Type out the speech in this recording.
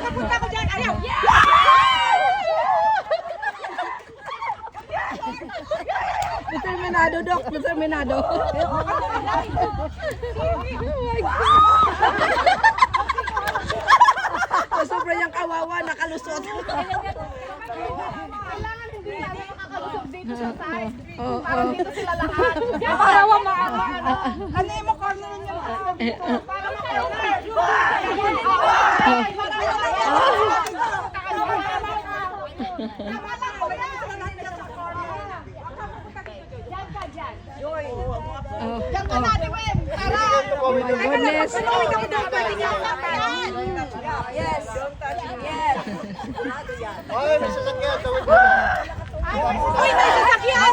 Kapunta ko dyan. Ayaw. Determinado, Dok. Determinado. Sobra yung kawawa, nakalusot. Kailangan hindi na makakalusog dito sa side. Oo. Parang dito sila lahat. Para maawa. Ano mo corner niyo? Para Diyan ka na, Diwen! Tara! Oh my goodness. Yes! Yes! Ay, may sasakyan. Tawid mo. Uy, may sasakyan!